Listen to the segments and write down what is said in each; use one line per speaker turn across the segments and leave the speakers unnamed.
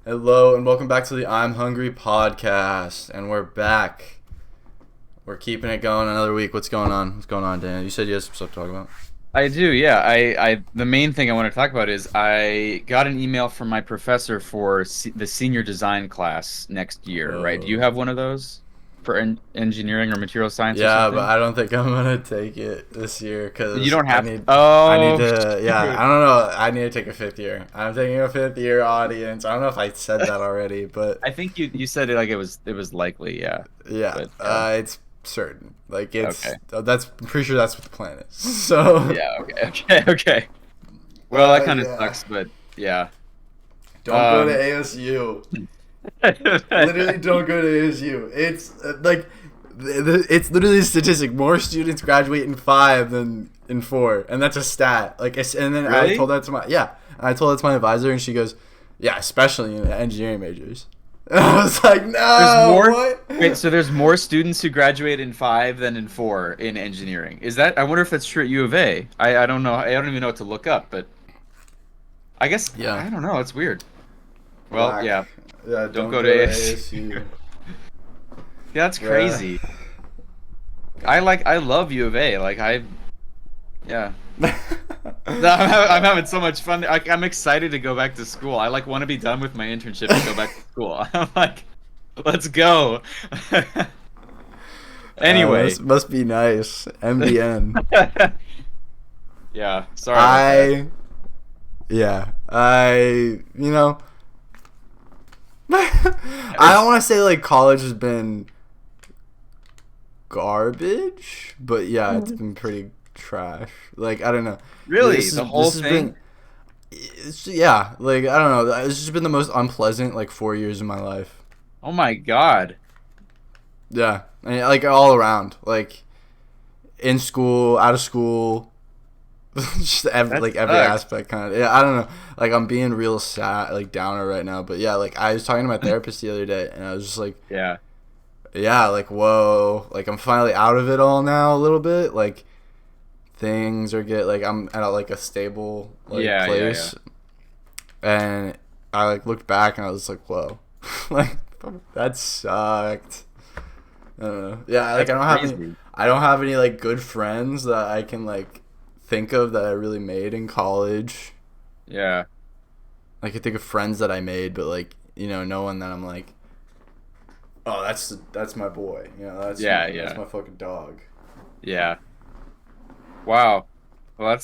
Hello and welcome back to the I'm Hungry podcast, and we're back. We're keeping it going another week. What's going on? What's going on, Dan? You said you had some stuff to talk about.
I do, yeah. The main thing I want to talk about is I got an email from my professor for the senior design class next year, right? Do you
Oh.
have one of those for engineering or material science or
Yeah, but
something?
I don't think I'm gonna take it this year
You
because
don't
I
have to.
need, I need
Oh,
to. Yeah,
shoot.
I don't know. I need to take a fifth year. I'm taking a fifth year audience. I don't know if I said that already, but
I think you said it like it was likely, yeah.
yeah,
But yeah.
it's certain. Like
Okay.
that's. I'm pretty sure that's what the plan is. So,
Yeah, okay. Okay, okay. Well, that kind of
yeah.
sucks, but yeah.
Don't go to
Um
ASU. Literally, don't go to ASU. It's it's literally a statistic. More students graduate in 5 than in 4, and that's a stat. And then I
Really?
told that to my yeah, and I told that to my advisor, and she goes, "Yeah, especially in engineering majors." And I was like,
There's
"No,
more.
what?"
Wait, so there's more students who graduate in 5 than in 4 in engineering. Is that? I wonder if that's true at U of A. I don't know. I don't even know what to look up, but I guess
Yeah,
I don't know. It's weird. Well,
whack.
yeah.
Yeah,
Don't
don't
go to
go to
ASU.
ASU.
Yeah, that's
Yeah.
crazy. I love U of A. Yeah. No, I'm having so much fun. I'm excited to go back to school. I want to be done with my internship and go back to school. I'm like, let's go. Anyway.
Must be nice. MBN.
Yeah, sorry about that.
I Yeah, you know, I don't want to say like college has been garbage, but yeah, it's been pretty trash. Like, I don't know.
Really, the whole
This has
thing?
been yeah, like, I don't know. It's just been the most unpleasant like 4 years of my life.
Oh my God.
Yeah, like all around, like in school, out of school, just
That
every
sucks.
aspect kind of. Yeah, I don't know. Like, I'm being real sad, like downer right now, but yeah, like I was talking to my therapist the other day, and I was just like,
Yeah.
yeah, like, whoa, like I'm finally out of it all now a little bit. Like, things are like I'm at like a stable like
Yeah, yeah, yeah.
place, and I like looked back and I was like, whoa, like that sucked. I don't know. Yeah, like
That's crazy.
I don't have any like good friends that I can like think of that I really made in college.
Yeah.
I can think of friends that I made, but like, no one that I'm like, oh, that's my boy.
Yeah,
That's
yeah.
my fucking dog.
Yeah. Wow. Well,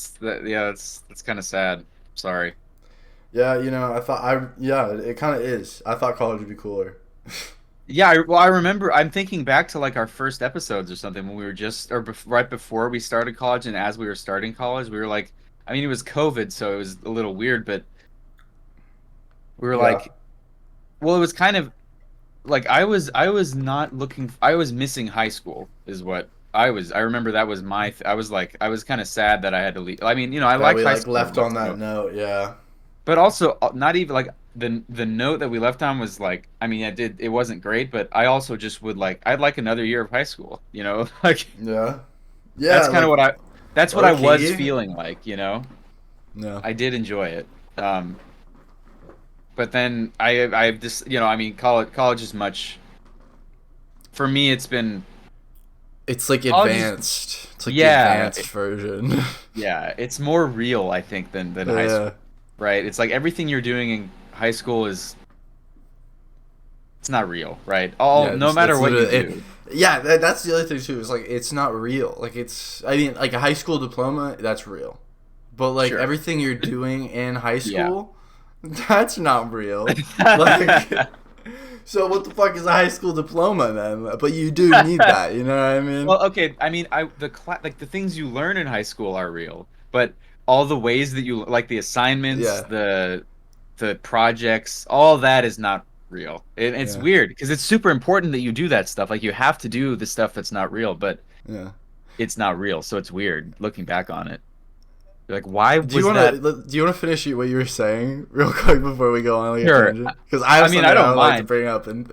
yeah, that's kind of sad. Sorry.
Yeah, I thought yeah, it kind of is. I thought college would be cooler.
Yeah, well, I remember I'm thinking back to like our first episodes or something when we were just right before we started college and as we were starting college, we were like I mean, it was COVID, so it was a little weird, but we were
Yeah.
like well, it was kind of like I was not looking I was missing high school is what I remember that was I was like I was kind of sad that I had to leave. I mean, I
That
liked
we
high
like
school,
left
but
on that note. Yeah.
but also not even like the note that we left on was like I mean, it wasn't great, but I also just would like I'd like another year of high school, Like
Yeah.
that's
Yeah,
kind of
like
that's what
low
I was
key.
feeling like.
Yeah.
I did enjoy it. But then I've just, I mean, college is much for me it's been
It's like
college is
advanced. It's like the
yeah,
advanced version.
yeah, it's more real I think than high
Yeah.
school, right? It's like everything you're doing in high school is it's not real, right? All
Yeah,
no matter
that's
what you
literally it.
do.
Yeah, that's the other thing too. Is like it's not real. Like I mean, like a high school diploma, that's real. But like
Sure.
everything you're doing in high
Yeah.
school, that's not real. Like, so what the fuck is a high school diploma then? But you do need that. You know what I mean?
Well, okay, I mean, like the things you learn in high school are real, but all the ways that you like the assignments,
Yeah.
the projects, all that is not real. It's
Yeah.
weird because it's super important that you do that stuff. Like you have to do the stuff that's not real, but
Yeah.
it's not real, so it's weird looking back on it. You're like, why
Do you
was
want
that?
to do you want to finish what you were saying real quick before we go on like a
Sure.
tangent? Because I
I
have
mean,
something
I
I
don't
would like to
mind.
bring up and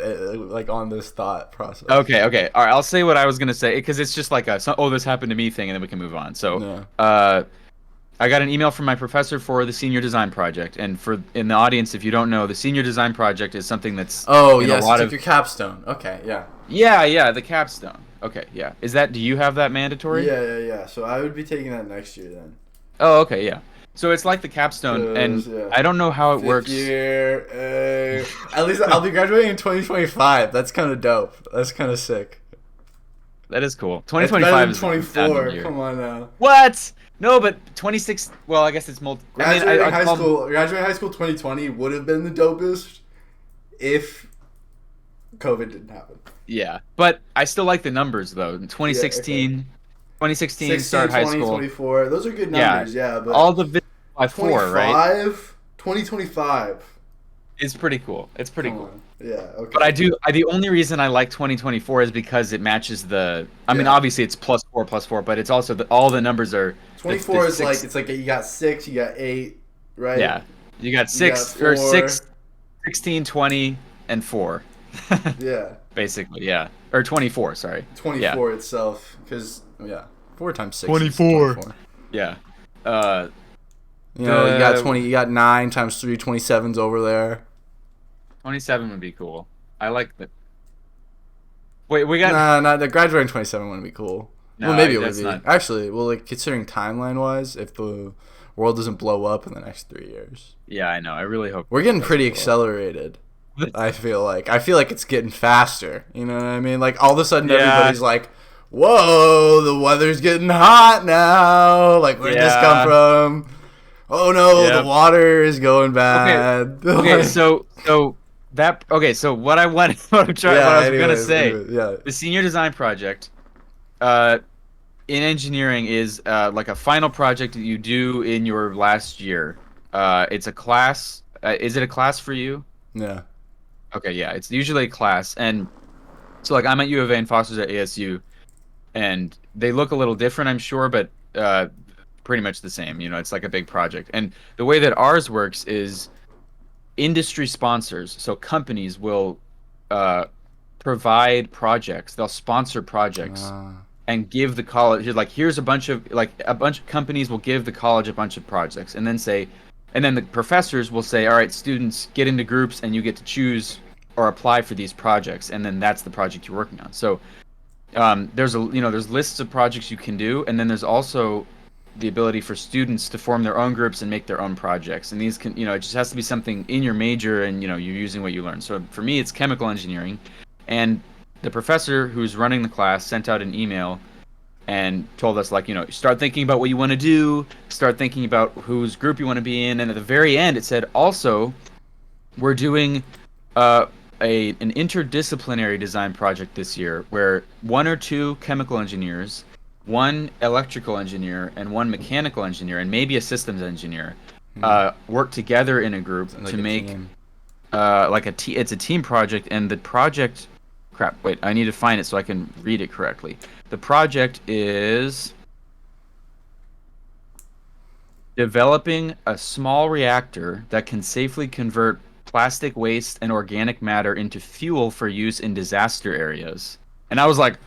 like on this thought process.
Okay, okay. All right, I'll say what I was gonna say because it's just like oh, this happened to me thing, and then we can move on. So,
Yeah.
uh, I got an email from my professor for the senior design project, and for in the audience, if you don't know, the senior design project is something that's
Oh
in a
yes,
lot
it's like
of
your capstone. Okay, yeah.
yeah, the capstone. Okay, yeah. Is that do you have that mandatory?
Yeah. So I would be taking that next year then.
Oh, okay, yeah. So it's like the capstone, and
Cause yeah,
I don't know how it
fifth
works.
year. At least I'll be graduating in 2025. That's kind of dope. That's kind of sick.
That is cool.
It's better
2025
than
is the confounding
24.
year.
Come on now.
What? No, but 26. Well, I guess it's multi. I mean,
Graduating
I'd
high
call
school, graduating high school 2020 would have been the dopest if COVID didn't happen.
yeah, but I still like the numbers though. In
Yeah, okay.
2016
16,
start high
20,
school.
24. Those are good
Yeah,
numbers, yeah, but
all the by 4, right?
25, 2025.
It's pretty cool. It's pretty
Come
cool.
on. Yeah, okay.
But the only reason I like 2024 is because it matches the. I mean,
Yeah.
obviously it's +4, but it's also all the numbers are.
24 is
six,
like, it's like you got 6, you got 8, right?
yeah, you got
You got
6 or
4.
16, 20, and 4.
Yeah.
Basically, yeah, or 24. Sorry.
24 itself, because, yeah, 4 times 6 is
24.
24.
Yeah. Uh,
You know, you got 20, you got 9 times 3, 27's over there.
27 would be cool. I like the. Wait, we got.
Nah, the graduating 27 wouldn't be cool.
No,
Well, maybe it would
that's
be.
not.
Actually, well, like, considering timeline-wise, if the world doesn't blow up in the next 3 years.
Yeah, I know. I really hope.
We're getting
it doesn't
pretty
blow up.
accelerated. I feel like it's getting faster. You know what I mean? Like all of a sudden
Yeah.
everybody's like, "Whoa, the weather's getting hot now!" Like where'd this come from? Oh no,
Yep.
the water is going bad.
Okay, so what I wanted, what I was gonna
anyways,
say,
yeah.
the senior design project, in engineering is like a final project that you do in your last year. It's a class. Is it a class for you?
Yeah.
Okay, yeah, it's usually a class, and so like I'm at U of A and Foster's at ASU, and they look a little different, I'm sure, but pretty much the same. You know, it's like a big project, and the way that ours works is industry sponsors, so companies will provide projects, they'll sponsor projects and give the college like here's a bunch of companies will give the college a bunch of projects and then the professors will say, all right, students, get into groups and you get to choose or apply for these projects, and then that's the project you're working on. So there's lists of projects you can do, and then there's also the ability for students to form their own groups and make their own projects. And these can, it just has to be something in your major, and you're using what you learn. So for me, it's chemical engineering, and the professor who's running the class sent out an email and told us, like, start thinking about what you want to do, start thinking about whose group you want to be in, and at the very end it said, also, we're doing an interdisciplinary design project this year where 1 or 2 chemical engineers, 1 electrical engineer, and 1 mechanical engineer, and maybe a systems engineer work together in a group to make it's a team project. And the project, wait, I need to find it so I can read it correctly. The project is developing a small reactor that can safely convert plastic waste and organic matter into fuel for use in disaster areas. And I was like,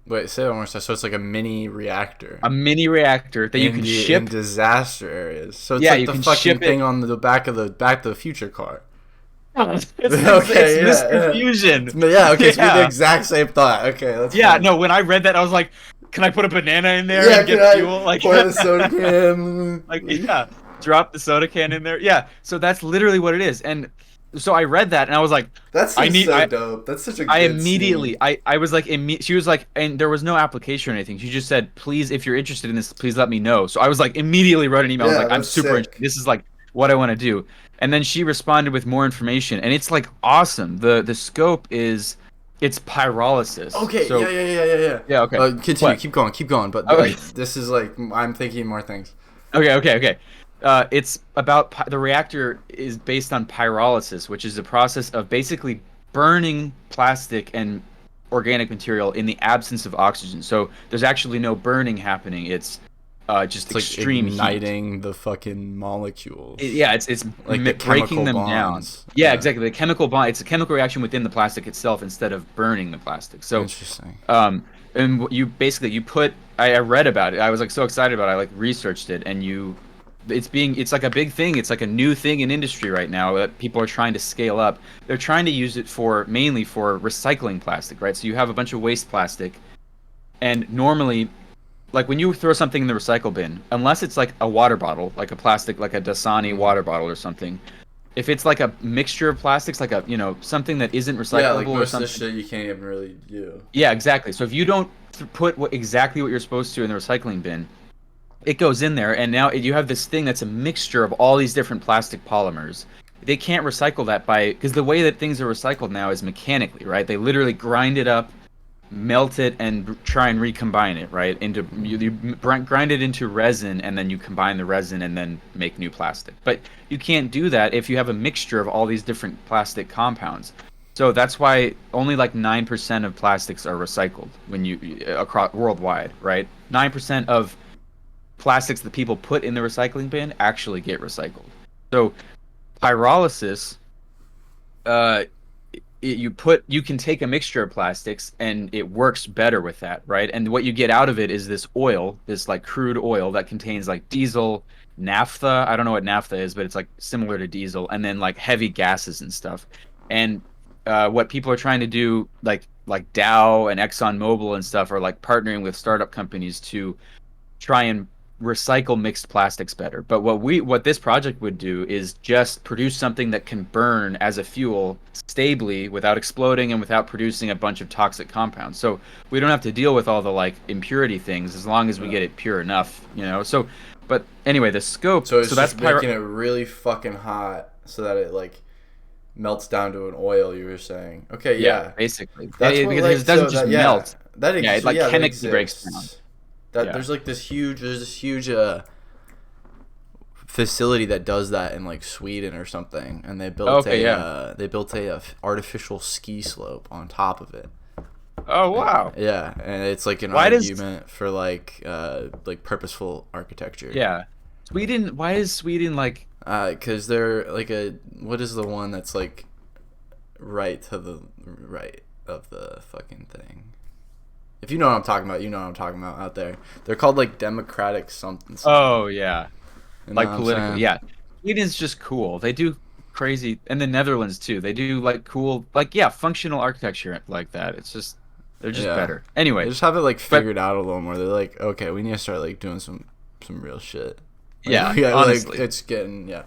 wait, say that one more time. So it's like a mini reactor.
a mini reactor that you can ship
in disaster areas. So it's
Yeah,
like
you
the
can
fucking
ship
thing
it.
on the back of the Back to the Future car.
It's
Okay,
this
yeah, yeah.
confusion.
Yeah, okay, so we had
Yeah.
the exact same thought. Okay, that's
Yeah,
fine.
no, when I read that, I was like, can I put a banana in there
Yeah,
and
can
get
I
fuel? Like,
pour the soda can?
like, yeah, drop the soda can in there. Yeah, so that's literally what it is. And so I read that, and I was like,
That's so dope. That's such a good
I immediately,
scene.
I was like, she was like, and there was no application or anything. She just said, please, if you're interested in this, please let me know. So I was like, immediately wrote an email. I was
Yeah,
like, I'm
that's
super
sick.
interested. This is like what I want to do. And then she responded with more information, and it's like awesome. The scope is, it's pyrolysis.
Okay,
So,
yeah.
Yeah, okay.
Continue,
What?
keep going. But
Okay.
this is like, I'm thinking more things.
Okay. It's about the reactor is based on pyrolysis, which is the process of basically burning plastic and organic material in the absence of oxygen. So there's actually no burning happening. It's just
It's like
extreme heat.
igniting the fucking molecules,
Yeah, it's
like the
breaking
chemical
them down.
bonds.
Yeah,
Yeah.
exactly. The chemical bond. It's a chemical reaction within the plastic itself instead of burning the plastic. So,
Interesting.
and you basically you put. I read about it. I was like so excited about it. I like researched it, and it's like a big thing. It's like a new thing in industry right now that people are trying to scale up. They're trying to use it for mainly for recycling plastic, right? So you have a bunch of waste plastic, and normally like when you throw something in the recycle bin, unless it's like a water bottle, like a plastic, like a Dasani
Mm.
water bottle or something, if it's like a mixture of plastics, like a something that isn't
Yeah,
recyclable
like
or
most of this
something.
shit you can't even really do.
Yeah, exactly. So if you don't put exactly what you're supposed to in the recycling bin, it goes in there, and now you have this thing that's a mixture of all these different plastic polymers. They can't recycle that because the way that things are recycled now is mechanically, right? They literally grind it up, melt it, and try and recombine it, right? Into you grind it into resin, and then you combine the resin and then make new plastic. But you can't do that if you have a mixture of all these different plastic compounds. So that's why only like 9% of plastics are recycled when you across worldwide, right? 9% of plastics that people put in the recycling bin actually get recycled. So pyrolysis, uh, you can take a mixture of plastics and it works better with that, right? And what you get out of it is this oil, this like crude oil that contains like diesel, naphtha. I don't know what naphtha is, but it's like similar to diesel, and then like heavy gases and stuff. And what people are trying to do, like Dow and ExxonMobil and stuff, are like partnering with startup companies to try and recycle mixed plastics better. But what this project would do is just produce something that can burn as a fuel stably without exploding and without producing a bunch of toxic compounds. So we don't have to deal with all the like impurity things as long as we
Yeah.
get it pure enough. So but anyway, the scope,
So
so
it's
that's
just making it really fucking hot so that it like melts down to an oil. You were saying, okay,
yeah,
yeah,
basically.
that's what
Because
like
it doesn't
so
just
that yeah
melt. Yeah, it
so
like
yeah that
chemically breaks down.
exists. That
Yeah.
there's this huge facility that does that in like Sweden or something, and
Okay, yeah.
they built a artificial ski slope on top of it.
Oh, wow.
Yeah, and it's like an
Why does
argument for like purposeful architecture.
Yeah. Sweden, why is Sweden like
Because they're like what is the one that's like right to the right of the fucking thing? If you know what I'm talking about, you know what I'm talking about out there. They're called like democratic something.
Oh yeah,
You know
like
what I'm
political.
saying?
Yeah, Sweden's just cool. They do crazy, and the Netherlands too. They do like cool, like yeah, functional architecture like that. It's just they're just
Yeah.
better.
They
Anyway,
just have it like
but
figured out a little more. They're like, okay, we need to start like doing some real shit. Like,
yeah,
yeah, like
honestly,
it's getting yeah.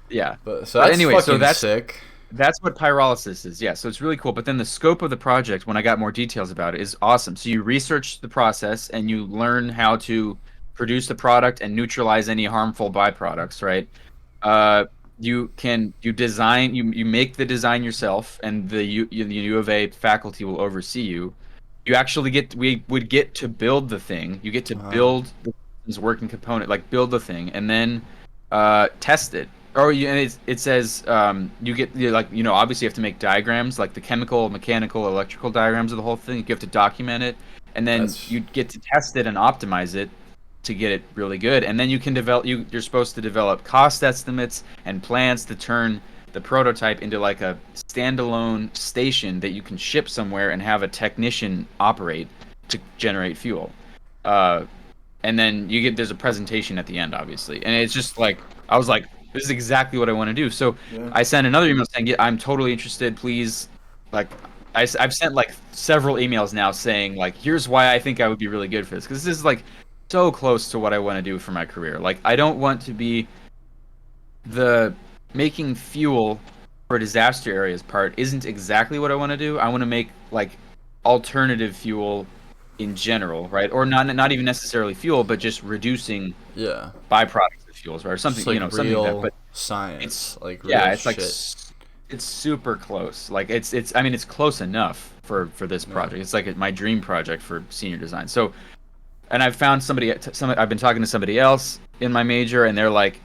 yeah.
But so
But
that's
anyway, so
fucking sick.
that's what pyrolysis is. Yeah, so it's really cool. But then the scope of the project, when I got more details about it, is awesome. So you research the process and you learn how to produce the product and neutralize any harmful byproducts, right? Uh, you make the design yourself, and the U of A faculty will oversee you. We would get to build the thing. You get to
Uh,
build the system's working component, like build the thing, and then test it. And it says obviously you have to make diagrams, like the chemical, mechanical, electrical diagrams of the whole thing. You have to document it, and then
that's
you get to test it and optimize it to get it really good. And then you can you're supposed to develop cost estimates and plans to turn the prototype into like a standalone station that you can ship somewhere and have a technician operate to generate fuel. Uh, and then there's a presentation at the end, obviously, and it's just like I was like, this is exactly what I want to do. So
yeah.
I sent another email saying, yeah, I'm totally interested, please. Like I've sent like several emails now saying like, here's why I think I would be really good for this, because this is like so close to what I want to do for my career. Like I don't want to be the making fuel for disaster areas part isn't exactly what I want to do. I want to make like alternative fuel in general, right? Or not even necessarily fuel, but just reducing
Yeah.
byproducts of fuels, right? Or
Just
something,
like
something like that.
real
But
science,
it's
like
yeah,
real
it's like
shit.
it's super close. Like I mean, it's close enough for this
Yeah.
project. It's like my dream project for senior design. So, and I've found I've been talking to somebody else in my major, and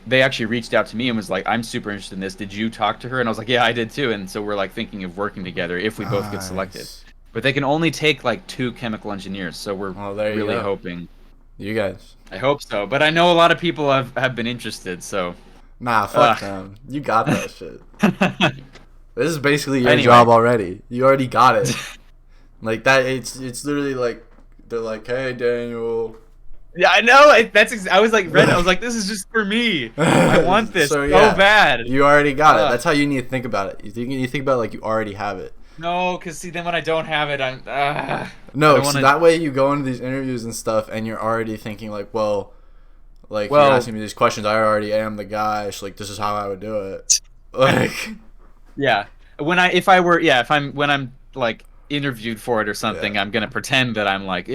they actually reached out to me and was like, I'm super interested in this. Did you talk to her? And I was like, yeah, I did too. And so we're like thinking of working together if we both get selected.
Nice.
But they can only take like 2 chemical engineers, so we're
Well, there you
really
go.
hoping.
You guys.
I hope so, but I know a lot of people have been interested. So,
Nah, fuck them. You got that shit. This is basically your
Anyway.
job already. You already got it. Like that. It's literally like they're like, hey Daniel.
Yeah, I know. I was like, Red. I was like, this is just for me. I want this so
yeah,
bad.
You already got it. That's how you need to think about it. You think about it like you already have it.
No, because see, then when I don't have it, I'm.
No, so that way you go into these interviews and stuff, and you're already thinking like, well, you're asking me these questions. I already am the guy. So, like, this is how I would do it. Like,
yeah. When I'm like interviewed for it or something, I'm gonna pretend that I'm like,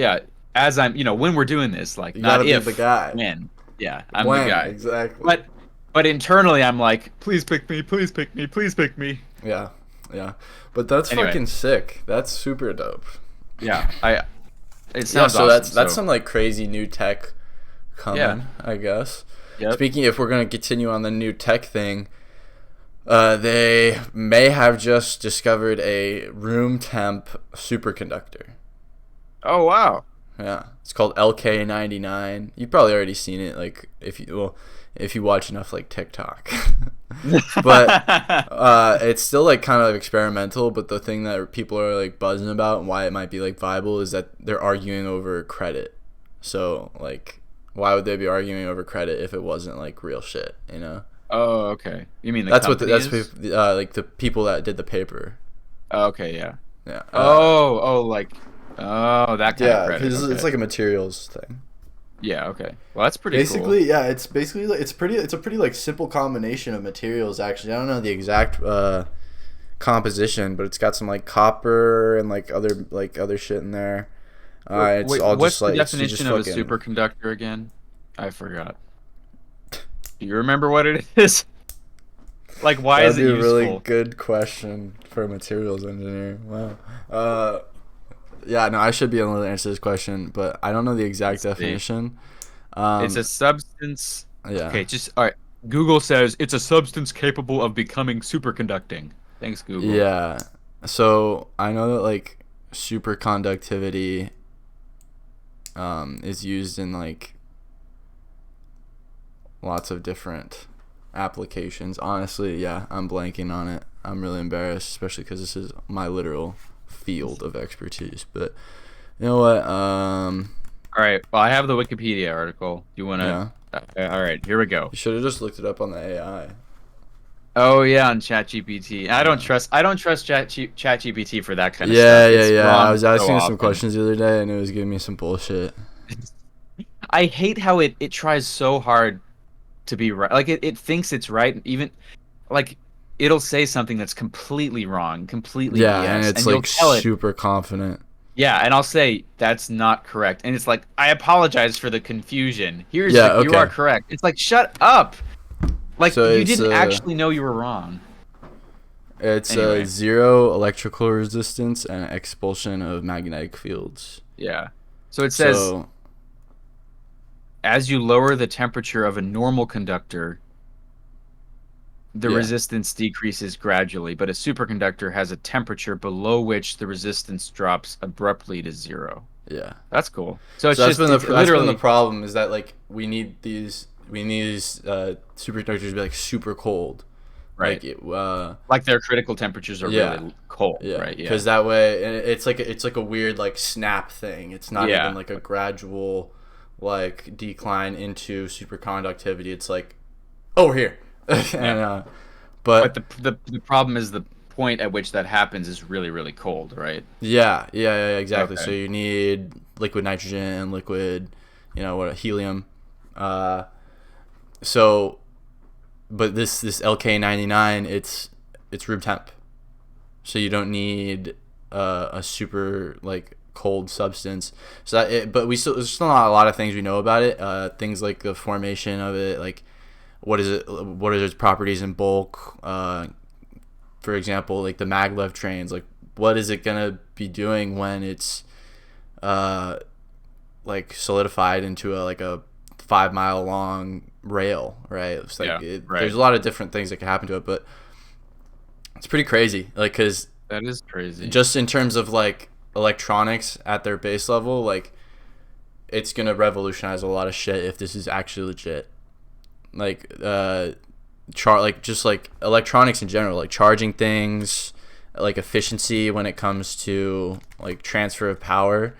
as I'm, when we're doing this, like,
you
not
gotta
if,
be the guy.
when. Yeah, I'm the guy.
Exactly.
But internally, I'm like, please pick me, please pick me, please pick me.
Yeah, yeah. But that's fucking sick. That's super dope.
Yeah, it sounds
so
awesome.
That's some like crazy new tech coming, I guess.
Yep.
Speaking, if we're gonna continue on the new tech thing, they may have just discovered a room temp superconductor.
Oh wow.
Yeah, it's called LK99. You've probably already seen it, like if you watch enough like TikTok. But it's still like kind of experimental. But the thing that people are like buzzing about and why it might be like viable is that they're arguing over credit. So like, why would they be arguing over credit if it wasn't like real shit? You know?
Oh, okay. You mean
that's what like the people that did the paper.
Oh, okay, yeah.
Yeah.
That kind of credit.
Yeah, it's like a materials thing.
Yeah. Okay. Well, that's pretty.
Basically,
cool.
Yeah. It's basically like, it's a pretty like simple combination of materials. Actually, I don't know the exact composition, but it's got some like copper and like other shit in there. It's
wait,
all
what's
just like
the definition of a superconductor again? I forgot. Do you remember what it is? Like, why is it useful?
That'd be a really good question for a materials engineer. Wow. Yeah, no, I should be able to answer this question, but I don't know the exact definition.
It's a substance.
Yeah.
Okay, all right. Google says it's a substance capable of becoming superconducting. Thanks, Google.
Yeah. So I know that like superconductivity is used in like lots of different applications. Honestly, yeah, I'm blanking on it. I'm really embarrassed, especially because this is my literal field of expertise. But you know what?
All right. Well, I have the Wikipedia article. You want to? Yeah. All right. Here we go.
You should have just looked it up on the AI.
Oh yeah, on ChatGPT. I don't trust ChatGPT for that kind of
stuff.
Yeah.
I was asking some questions the other day, and it was giving me some bullshit.
I hate how it tries so hard to be right. Like it thinks it's right, even like it'll say something that's completely wrong, completely BS,
and it's like super confident.
Yeah, and I'll say that's not correct, and it's like, I apologize for the confusion. You are correct. It's like, shut up. Like, so you didn't actually know you were wrong.
It's zero electrical resistance and expulsion of magnetic fields.
Yeah. So it says, as you lower the temperature of a normal conductor, the resistance decreases gradually, but a superconductor has a temperature below which the resistance drops abruptly to zero.
Yeah.
That's cool. So it's
that's been the problem, is that like we need these superconductors to be like super cold.
Right. Like their critical temperatures are really cold, right? Yeah.
Because that way it's like a weird like snap thing. It's not even like a gradual like decline into superconductivity. It's like, oh, we're here. And, but
the problem is the point at which that happens is really, really cold, right?
Yeah, exactly. Okay. So you need liquid nitrogen, liquid, helium. So, but this LK99, it's room temp, so you don't need a super like cold substance. So but there's still not a lot of things we know about it. Things like the formation of it, like what is it? What are its properties in bulk? For example, like the maglev trains, like what is it gonna be doing when it's like solidified into a 5 mile long rail, right? It's like there's a lot of different things that can happen to it, but it's pretty crazy. Like, cause
that is crazy.
Just in terms of like electronics at their base level, like it's gonna revolutionize a lot of shit if this is actually legit. Like just like electronics in general, like charging things, like efficiency when it comes to like transfer of power,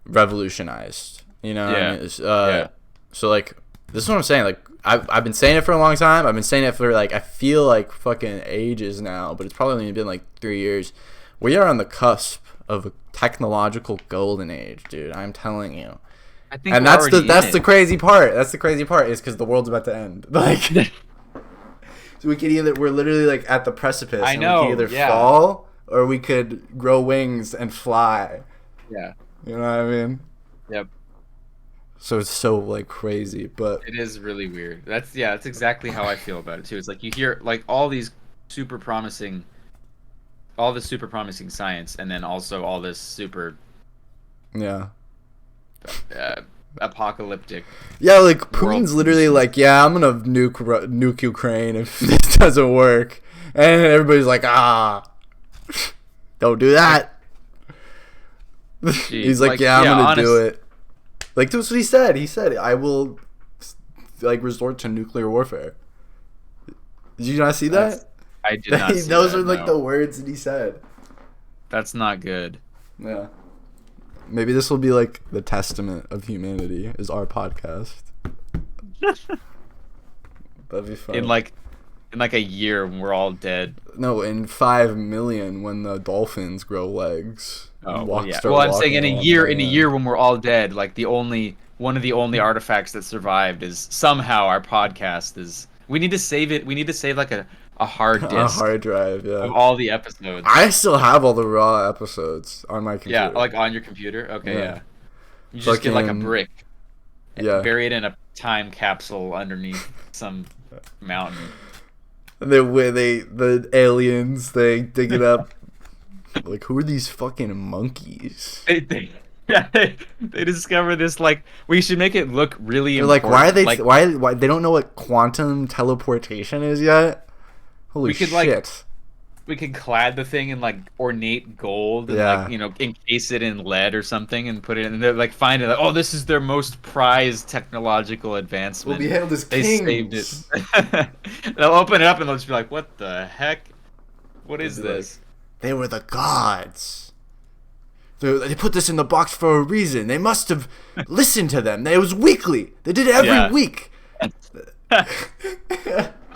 revolutionized. You know,
Yeah.
I mean? So like this is what I'm saying. Like I've been saying it for a long time. I've been saying it for like I feel like fucking ages now, but it's probably only been like 3 years. We are on the cusp of a technological golden age, dude. I'm telling you.
I think
And
we're
that's the crazy part. That's the crazy part is because the world's about to end. Like, so we could we're literally like at the precipice.
I
and
know,
we could either
yeah.
fall or we could grow wings and fly.
Yeah.
You know what I mean?
Yep.
So it's so like crazy, but
It is really weird. That's exactly how I feel about it too. It's like you hear like all this super promising science, and then also all this super
yeah.
apocalyptic.
Yeah, like Putin's
World.
literally like, yeah, I'm gonna nuke Ukraine if this doesn't work, and everybody's like, don't do that. He's like, yeah, I'm gonna do it. Like that's what he said. He said, I will, like, resort to nuclear warfare. Did you not see that?
I did not see
Those
that,
are like
no.
the words that he said.
That's not good.
Yeah. Maybe this will be like the testament of humanity is our podcast. That'd be fun.
In like a year when we're all dead.
No, in 5 million when the dolphins grow legs.
Oh,
Walk-
yeah.
start
Well, I'm saying in a
walking
year,
on land.
when we're all dead, like one of the only artifacts that survived is somehow our podcast is. We need to save it. We need to save like a hard disk
A hard drive, yeah.
of all the episodes.
I still have all the raw episodes on my computer.
Yeah, like on your computer. Okay,
Yeah.
yeah. You just get like a
Fucking-
brick, and
Yeah.
bury it in a time capsule underneath some mountain.
The aliens, they dig it up. Like, who are these fucking monkeys?
They discover this, like, we should make it look really
They're like,
important.
why are they
like,
why they don't know what quantum teleportation is yet? Holy
We could,
shit.
like, we could clad the thing in like ornate gold and
Yeah.
like, you know, encase it in lead or something and put it in, and they're like find it like, oh, this is their most prized technological advancement.
We'll be hailed as
They saved
kings.
it. They'll open it up and they'll just be like, what the heck? What is
They'll be like,
this?
They were the gods. They put this in the box for a reason. They must have listened to them. It was weekly. They did it every
Yeah.
week.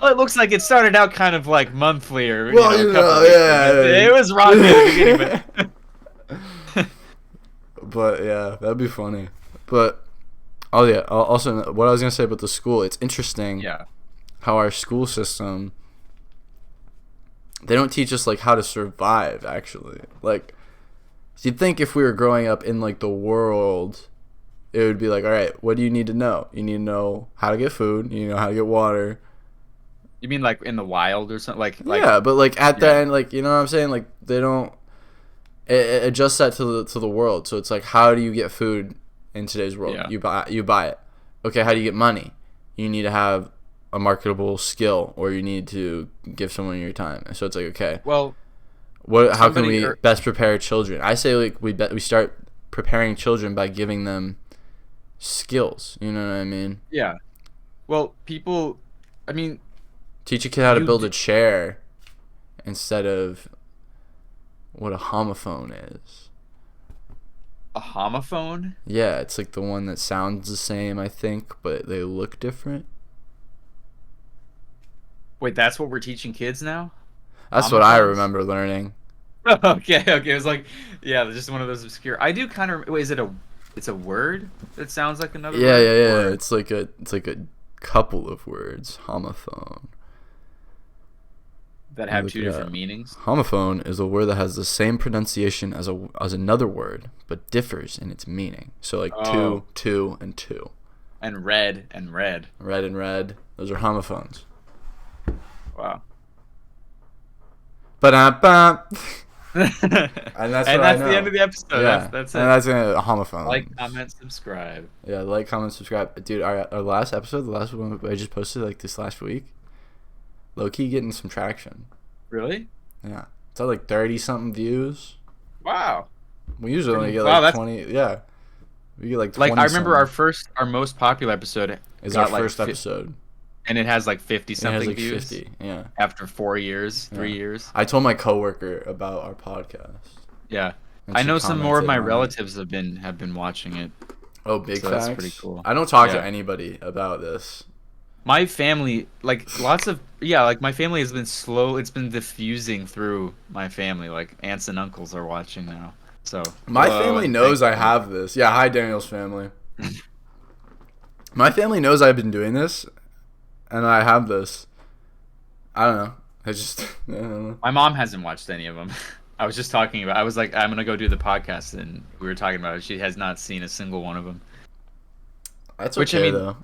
Well, it looks like it started out kind of like monthly or
Well,
a
you
couple
know,
weeks.
yeah.
It was rocky at the beginning, but
But yeah, that'd be funny. But oh yeah, also what I was gonna say about the school, it's interesting
yeah.
how our school system, they don't teach us like how to survive actually. Like, you'd think if we were growing up in like the world, it would be like, all right, what do you need to know? You need to know how to get food. You need to know how to get water.
You mean like in the wild or something? Like
Yeah, but like at the
Yeah.
end, like, you know what I'm saying? Like, they don't it adjusts that to the world. So it's like, how do you get food in today's world?
Yeah.
You buy it. Okay, how do you get money? You need to have a marketable skill, or you need to give someone your time. So it's like, okay,
well,
how can
somebody
we best prepare children? I say like we start preparing children by giving them skills. You know what I mean?
yeah. Well, people, I mean,
Teach a kid how to
You
build
d-
a chair instead of what a homophone is.
a homophone?
Yeah, it's like the one that sounds the same, I think, but they look different.
Wait, that's what we're teaching kids now?
That's what I
Homophones?
remember learning.
Okay. It was like, yeah, just one of those obscure. I do kind of. Wait, it's a word that sounds like another
Yeah,
word?
yeah, yeah.
Or-
It's like a couple of words. Homophone.
that have
Look
two
it
different
up.
meanings.
Homophone is a word that has the same pronunciation as another word, but differs in its meaning. So like
Oh.
two, and two.
And red and red.
Red and red. Those are homophones.
Wow.
Ba-da-ba.
And
that's what I
that's
know.
the end of the episode.
Yeah,
That's
and
it.
that's a homophone.
Like, comment, subscribe.
Yeah, like, comment, subscribe. Dude, our last episode, the last one I just posted like this last week, low key getting some traction.
Really?
Yeah, it's at like 30 something views.
Wow.
We usually only get
Wow,
like
that's-
20. Yeah, We get like
Like
20
I remember
something.
our most popular episode
Is our
got like
first episode.
and it has like 50
It has
something
like
views
50. Yeah.
after 4 years,
Yeah.
3 years.
I told my coworker about our podcast,
Yeah.
and
I
she
know some more of
commented
my
on it.
relatives have been watching it.
Oh, big
So that's pretty
facts.
cool.
I don't talk to
Yeah.
anybody about this.
My family, like lots of yeah, like my family has been slow. It's been diffusing through my family. Like aunts and uncles are watching now. So
My
hello
family
and
knows
thank
I
you.
have this. Yeah, hi Daniel's family. My family knows I've been doing this, and I have this. I don't know. I just I don't know.
My mom hasn't watched any of them. I was just talking about. I was like, I'm gonna go do the podcast, and we were talking about it. She has not seen a single one of them.
That's
Which I
okay
mean,
though.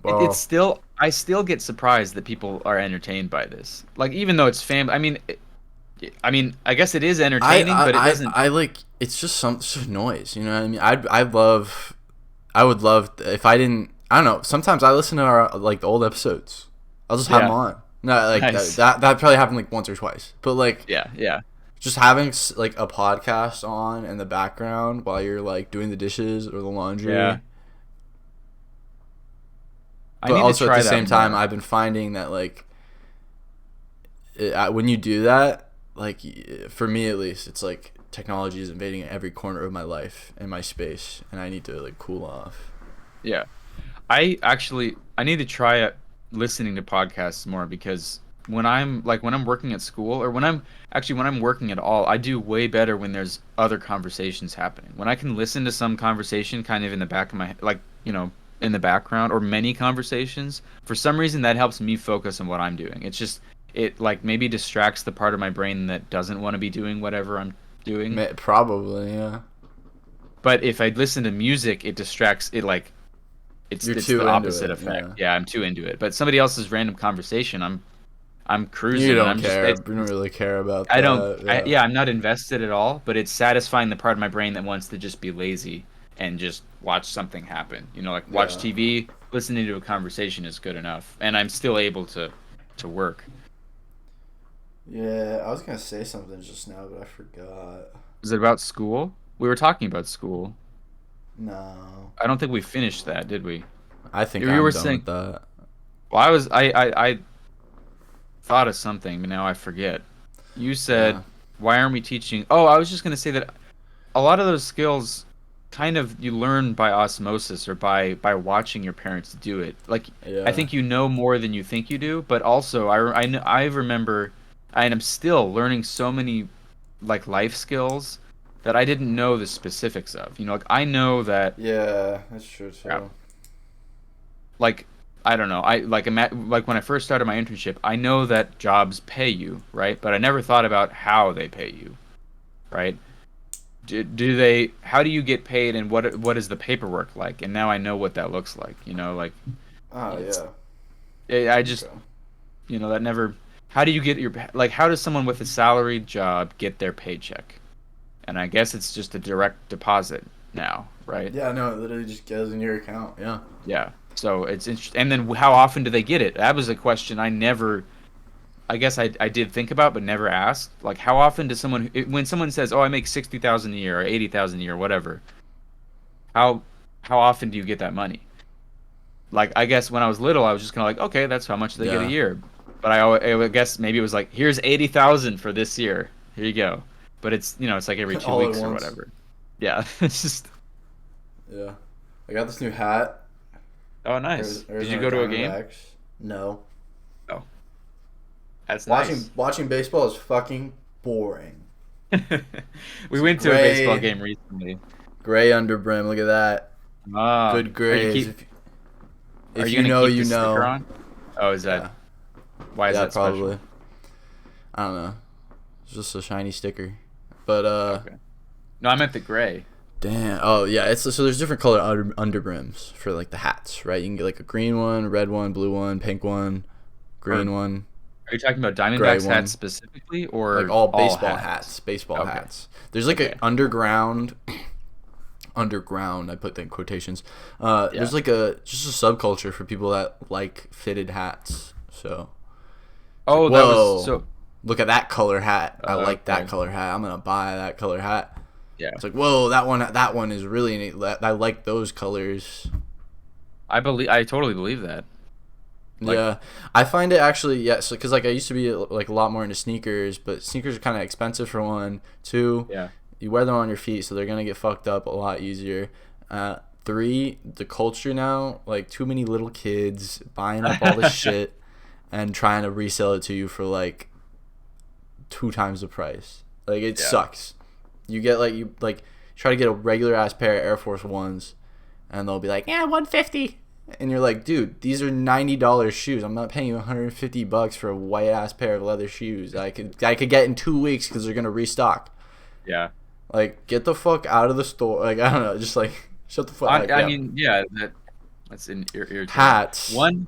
it's
Well,
still. I still get surprised that people are entertained by this. Like even though it's fam. I mean, I guess it is
I
entertaining,
I
but it
I,
doesn't.
I like it's just noise. You know what I mean? I would love if I didn't. I don't know. Sometimes I listen to our like the old episodes. I'll just have them
Yeah.
on. No, like
Nice.
that probably happened like once or twice. But like
Yeah. Yeah.
just having like a podcast on in the background while you're like doing the dishes or the laundry.
Yeah. I
But
need to
also at
try
the
that
same time,
more.
I've been finding that like when you do that, like for me at least, it's like technology is invading every corner of my life and my space, and I need to like cool off.
Yeah. I need to try listening to podcasts more because when I'm working at school or when I'm working at all, I do way better when there's other conversations happening. When I can listen to some conversation kind of in the back of my like, in the background or many conversations, for some reason that helps me focus on what I'm doing. It's just it like maybe distracts the part of my brain that doesn't want to be doing whatever I'm doing.
Probably, yeah.
But if I listen to music, it distracts it like
You're
it's
too
the
into
opposite
it,
effect.
yeah.
Yeah, I'm too into it. But somebody else's random conversation, I'm
You
cruising and
don't
I'm just
care. You don't really care about
I don't
that, yeah.
yeah, I'm not invested at all, but it's satisfying the part of my brain that wants to just be lazy and just watch something happen. Like watch
Yeah.
TV, listening to a conversation is good enough, and I'm still able to work.
Yeah, I was gonna say something just now, but I forgot.
Is it about school? We were talking about school.
No,
I don't think we finished that, did we?
I think
You
I'm
were
done
saying
with that.
well, I thought of something, but now I forget. You said,
Yeah.
why aren't we teaching? Oh, I was just going to say that a lot of those skills kind of you learn by osmosis or by watching your parents do it. Like, I
Yeah.
think you know more than you think you do, but also I remember, and I'm still learning so many like life skills that I didn't know the specifics of. Like I know that
Yeah, that's true
yeah,
too.
like I don't know. Like when I first started my internship, I know that jobs pay you, right? But I never thought about how they pay you, right? Do they? How do you get paid, and what is the paperwork like? And now I know what that looks like. Like
Oh
it's
yeah.
I just
Okay.
that never. How do you get like? How does someone with a salaried job get their paycheck? And I guess it's just a direct deposit now, right?
Yeah, no, it literally just goes in your account. Yeah.
Yeah. So it's interesting. And then how often do they get it? That was a question I never. I guess I did think about, but never asked. Like, how often does when someone says, "Oh, I make 60,000 a year or 80,000 a year, whatever," how how often do you get that money? Like, I guess when I was little, I was just kind of like, "Okay, that's how much they get a
Yeah.
year." But I would guess maybe it was like, "Here's 80,000 for this year. Here you go." But it's like every two
All at
weeks or
once.
whatever. Yeah, it's just
Yeah. I got this new hat.
oh nice. Did you
Arizona
go to a game?
Diamondbacks. No.
Oh, that's
Watching
nice.
watching baseball is fucking boring.
We went to a baseball
Gray,
game recently.
gray underbrim. Look at that.
Ah,
Good grays.
are
If
you
you
gonna
know,
keep
you
the sticker
know.
on? Oh, is that
Yeah.
why is
Yeah,
that special?
probably. I don't know. It's just a shiny sticker. But
Okay. No, I meant the gray.
damn. Oh yeah, it's so there's different color underbrims for like the hats, right? You can get like a green one, red one, blue one, pink one, green
Or
one,
are you talking about
gray
Diamondbacks
one.
hats specifically, or
Like all baseball
hats?
hats, baseball
Okay.
hats. There's like
Okay.
a underground. I put that in quotations.
Yeah.
There's like a just a subculture for people that like fitted hats. So it's like,
Oh, that
whoa,
was so.
look at that color hat. I like that
Okay.
color hat. I'm gonna buy that color hat.
Yeah.
It's like, whoa, that one is really neat. I like those colors.
I totally believe that. Like,
Yeah, I find it actually, yeah, so because like I used to be like a lot more into sneakers, but sneakers are kind of expensive for one. Two,
yeah.
you wear them on your feet, so they're gonna get fucked up a lot easier. Three, the culture now, like too many little kids buying up all the shit and trying to resell it to you for like 2 times the price. Like it
Yeah.
sucks. You get like you like try to get a regular ass pair of Air Force Ones, and they'll be like, yeah, 150. And you're like, dude, these are $90 shoes. I'm not paying you $150 for a white ass pair of leather shoes. I could get in 2 weeks because they're gonna restock.
Yeah.
Like, get the fuck out of the store. Like, I don't know, just like shut the fuck. Like,
I
yeah.
mean, yeah, that's irritating.
Hats.
One,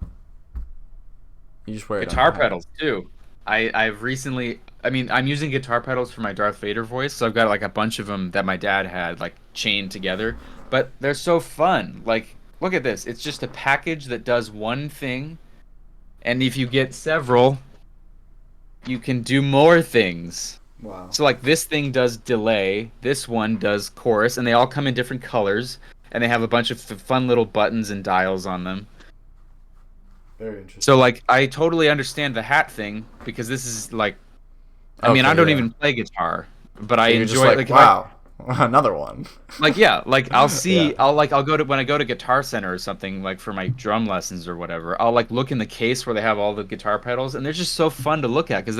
You just wear it on
guitar
your hat.
pedals too. I've recently. I mean, I'm using guitar pedals for my Darth Vader voice, so I've got like a bunch of them that my dad had like chained together. But they're so fun. Like, look at this. It's just a package that does one thing, and if you get several, you can do more things.
Wow.
So like this thing does delay, this one does chorus, and they all come in different colors, and they have a bunch of fun little buttons and dials on them.
Very interesting.
So like I totally understand the hat thing because this is like, I mean,
Okay,
I don't
yeah.
even play guitar, but I
You're just
enjoy
like,
if
wow, another one.
like yeah, like I'll see,
Yeah.
I'll go to when I go to Guitar Center or something like for my drum lessons or whatever. I'll like look in the case where they have all the guitar pedals, and they're just so fun to look at because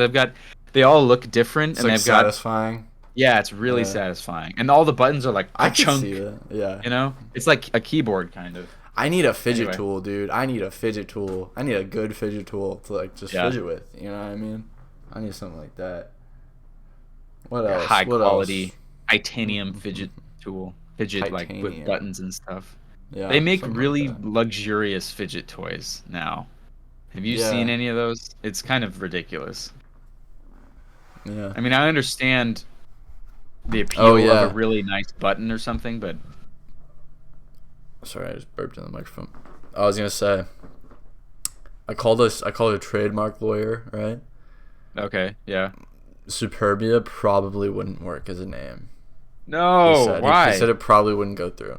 they all look different
It's
and
like
they've got
satisfying.
yeah, it's really
Yeah.
satisfying, and all the buttons are like
I can
chunk,
see that. Yeah.
you know, it's like a keyboard kind of.
I need a fidget
Anyway.
tool, dude. I need a fidget tool. I need a good fidget tool to like just
Yeah.
fidget with. You know what I mean? I need something like that. What else?
High
What
quality
else?
titanium fidget fidget like with
Titanium.
buttons and stuff.
Yeah.
They make
something like
really
that.
luxurious fidget toys now. Have you
Yeah.
seen any of those? It's kind of ridiculous.
Yeah.
I mean, I understand the appeal
Oh, yeah.
of a really nice button or something, but
Sorry, I just burped in the microphone. I was gonna say, I called a trademark lawyer, right?
okay, yeah.
Superbia probably wouldn't work as a name.
No, why?
He said it probably wouldn't go through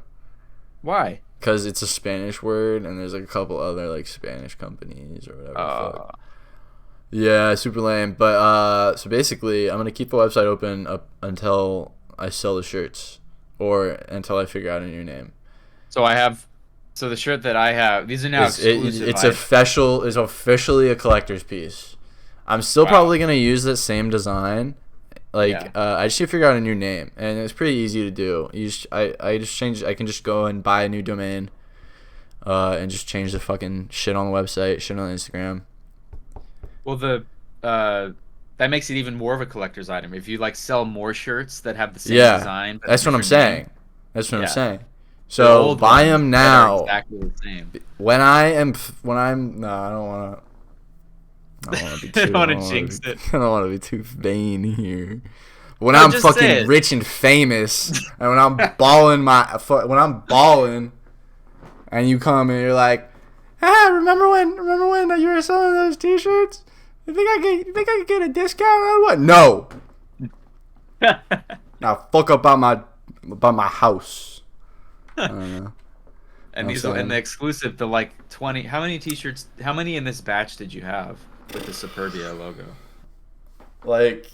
Why?
because it's a Spanish word, and there's like a couple other like Spanish companies or whatever. the fuck. Yeah, super lame. But so basically, I'm gonna keep the website open up until I sell the shirts, or until I figure out a new name.
So the shirt that I have, these are now exclusive.
It's official. It's officially a collector's piece. I'm still
Wow.
probably gonna use that same design. Like
Yeah.
I just need to figure out a new name, and it's pretty easy to do. I just change. I can just go and buy a new domain, and just change the fucking shit on the website, shit on Instagram.
Well, that makes it even more of a collector's item. If you like sell more shirts that have the same
Yeah,
design, but a
that's what I'm
different name,
saying. That's what
Yeah.
I'm saying.
the
So
old
buy
ones
them
that are
now.
exactly the same.
When I'm no, I don't want to. I don't want to be too.
I don't wanna
wanna
jinx
be-
it.
I don't want to be too vain here. When
No,
I'm
just say
fucking
it.
rich and famous, and when I'm when I'm balling, and you come and you're like, "Ah, remember when you were selling those T-shirts? You think I could get a discount on what? No. Now fuck up about my house. I don't know.
And
I'm
these
saying.
and the exclusive, the like 20. How many T-shirts? How many in this batch did you have with the Superbia logo?
Like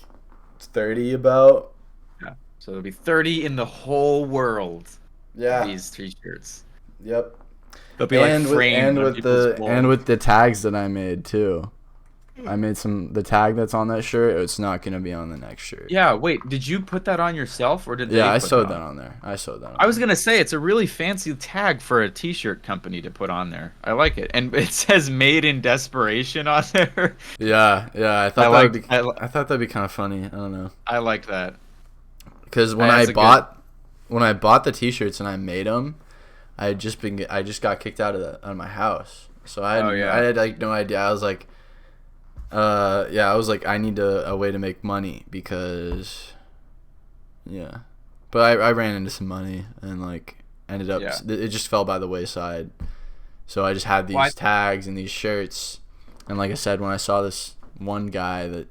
30 about.
Yeah. So there'll be 30 in the whole world.
Yeah.
Of these T-shirts.
Yep.
They'll be like framed on
with
people's walls.
and with the tags that I made too. I made the tag that's on that shirt. It's not gonna be on the next shirt.
Yeah. Wait. Did you put that on yourself or did they?
Yeah, I
put
sewed
that
that
on?
on there. I sewed that on.
I was gonna say it's a really fancy tag for a T-shirt company to put on there. I like it, and it says "Made in Desperation" on there.
Yeah. I thought
I
that'd be kind of funny. I don't know.
I like that.
Because when
That's
when I bought the T-shirts and I made them, I just got kicked out of my house. So I had like no idea. I was like, I was like, I need a way to make money because, yeah. But I ran into some money and like ended up it just fell by the wayside. So I just had these tags and these shirts, and like I said, when I saw this one guy that,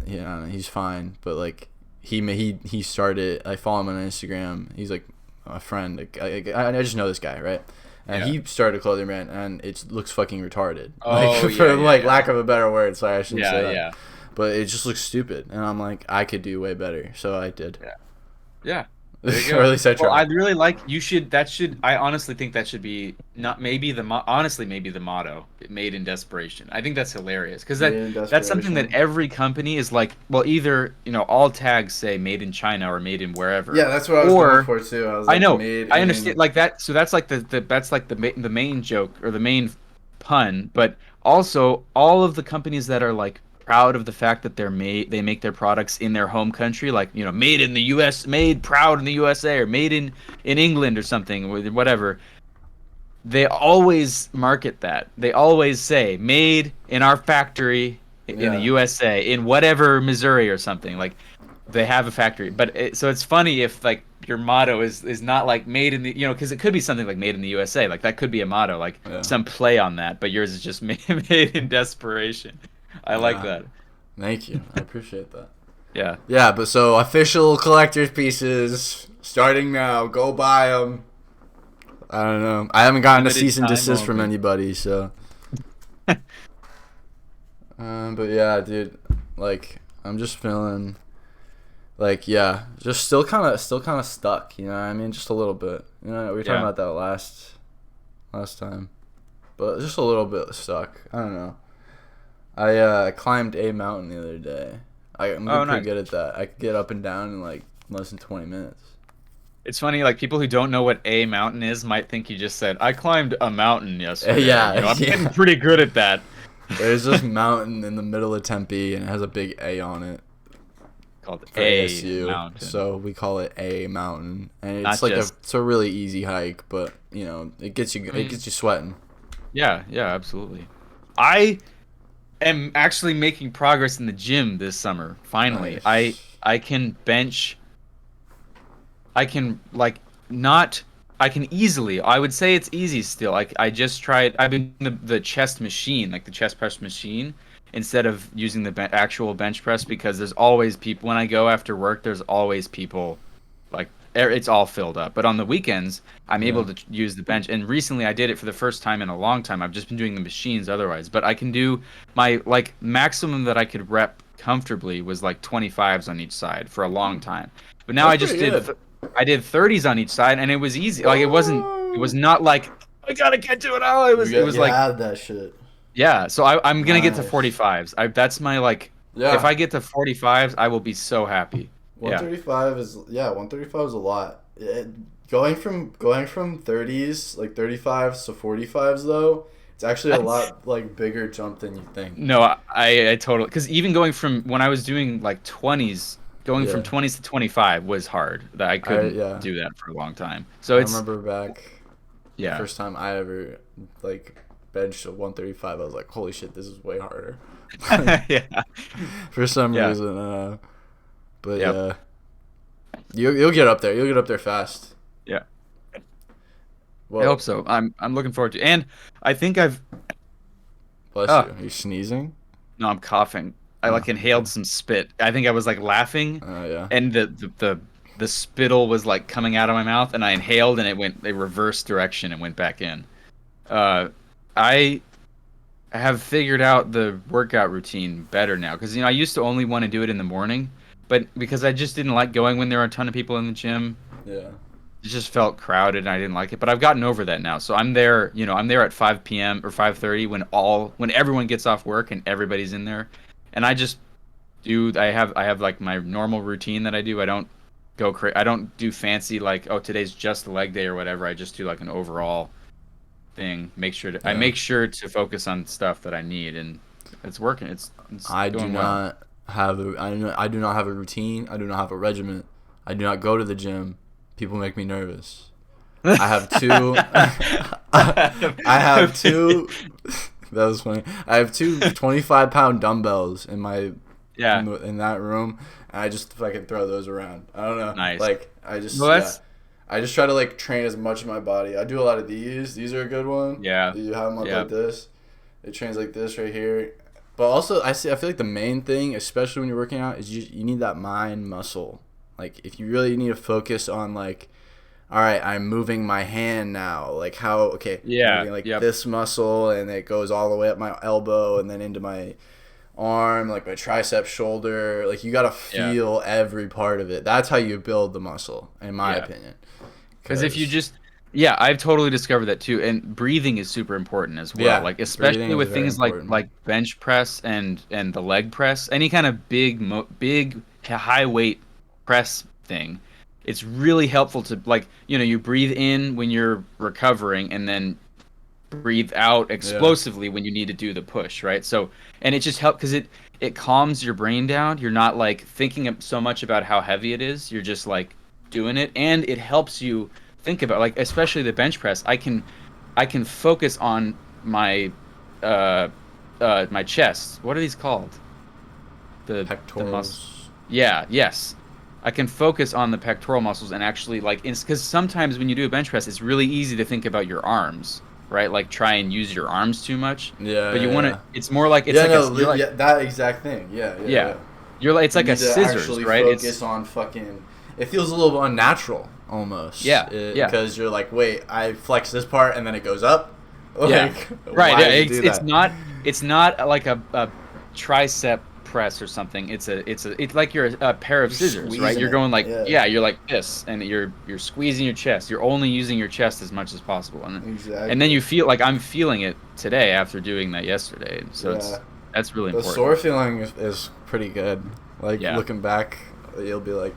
yeah, I don't know, he's fine, but like he started. I follow him on Instagram. He's like a friend. Like, I just know this guy, right? And he started a clothing brand, and it looks fucking retarded. Lack of a better word. Sorry, I shouldn't say that. Yeah. But it just looks stupid, and I'm like, I could do way better, so I did.
Yeah.
Or at least I tried.
Well, I'd really like you should. That should. I honestly think that should be not maybe the maybe the motto. Made in desperation. I think that's hilarious because that's something that every company is like. Well, either all tags say made in China or made in wherever.
Yeah, that's what I was going for too. I was like,
I know. I understand like that. So that's like the main joke or the main pun. But also all of the companies that are like proud of the fact that they make their products in their home country, like made in the US, made proud in the USA, or made in England or something, whatever. They always market that. They always say made in our factory in the USA, in whatever Missouri or something. Like they have a factory, but so it's funny if like your motto is not like made in the because it could be something like made in the USA, like that could be a motto, like some play on that, but yours is just made in desperation. I like that.
Thank you. I appreciate that.
Yeah.
Yeah, but so official collector's pieces starting now. Go buy them. I don't know. I haven't gotten a cease and desist from anybody, so. But yeah, dude. Like, I'm just feeling. Like, just still kind of stuck. You know what I mean? Just a little bit. We were talking about that last time, but just a little bit stuck. I don't know. I climbed a mountain the other day. I'm pretty good at that. I could get up and down in like less than 20 minutes.
It's funny, like people who don't know what a mountain is might think you just said, "I climbed a mountain yesterday." I'm getting pretty good at that.
There's this mountain in the middle of Tempe, and it has a big A on it.
Called ASU. Mountain.
So we call it a mountain, and it's it's a really easy hike, but it gets you sweating.
Yeah, absolutely. I am actually making progress in the gym this summer. Finally, nice. I can bench. I can easily. I would say it's easy still. I just tried. I've been the chest machine, like the chest press machine, instead of using the actual bench press because there's always people when I go after work. There's always people, like it's all filled up. But on the weekends, I'm able to use the bench. And recently, I did it for the first time in a long time. I've just been doing the machines otherwise. But I can do my maximum that I could rep comfortably was like 25s on each side for a long time. But now I did 30s on each side, and it was easy. Like it was not like I gotta get to it all. It was like
had that shit.
Yeah, so I'm gonna get to 45s. That's my If I get to 45s, I will be so happy.
135 is 135 is a lot. Going from 30s like 35s to 45s though, it's actually a lot bigger jump than you think.
No, I totally, because even going from when I was doing 20s. Going from 20s to 25 was hard. That I couldn't do that for a long time. So I
remember back the first time I ever benched a 135, I was like, holy shit, this is way harder. For some reason. But you'll get up there. You'll get up there fast.
Yeah. Well, I hope so. I'm looking forward to it. And I think I've
Bless you. Are you sneezing?
No, I'm coughing. I inhaled some spit. I think I was laughing, and the spittle was coming out of my mouth, and I inhaled, and it went a reverse direction and went back in. I have figured out the workout routine better now because I used to only want to do it in the morning, but because I just didn't like going when there were a ton of people in the gym.
Yeah.
It just felt crowded and I didn't like it, but I've gotten over that now. So I'm there, I'm there at 5 p.m. or 5:30 when everyone gets off work and everybody's in there. And I just I have my normal routine that I do. I don't go I don't do fancy today's just leg day or whatever. I just do an overall thing. I make sure to focus on stuff that I need, and it's working. It's
I do not have a routine. I do not have a regimen. I do not go to the gym. People make me nervous. I have two. I have two. That was funny. I have two 25-pound dumbbells in in that room, and I just fucking throw those around. I don't know.
Nice.
I just try to train as much of my body. I do a lot of these. These are a good one.
Yeah.
You have them up like this. It trains like this right here, But also, I feel like the main thing, especially when you're working out, is you need that mind muscle. Like, if you really need to focus on, like, all right, I'm moving my hand now. Like,
Yeah,
moving, like,
yep.
this muscle, and it goes all the way up my elbow and then into my arm, like my tricep, shoulder. Like, you got to feel every part of it. That's how you build the muscle, in my opinion.
Because if you just... Yeah, I've totally discovered that too, and breathing is super important as well.
Yeah,
like especially with things like bench press and the leg press, any kind of big high weight press thing. It's really helpful to, like, you breathe in when you're recovering, and then breathe out explosively when you need to do the push, right? So, and it just helps because it calms your brain down. You're not like thinking so much about how heavy it is. You're just like doing it, and it helps you think about, like, especially the bench press. I can focus on my my chest. What are these called? The
pectorals.
Yes. I can focus on the pectoral muscles and actually, like, because sometimes when you do a bench press, it's really easy to think about your arms, right? Like, try and use your arms too much.
Yeah.
But you want to. It's more like
that exact thing. Yeah.
You're like, it's like a scissors, right?
Focus on fucking. It feels a little unnatural almost.
Yeah.
Because you're like, wait, I flex this part and then it goes up.
Like, right. Yeah. It's not like a tricep press or something. It's like you're a pair of scissors, right? You're going like you're like this, and you're squeezing your chest. You're only using your chest as much as possible, and then you feel like I'm feeling it today after doing that yesterday. So that's really important.
The sore feeling is pretty good. Like, looking back, you'll be like,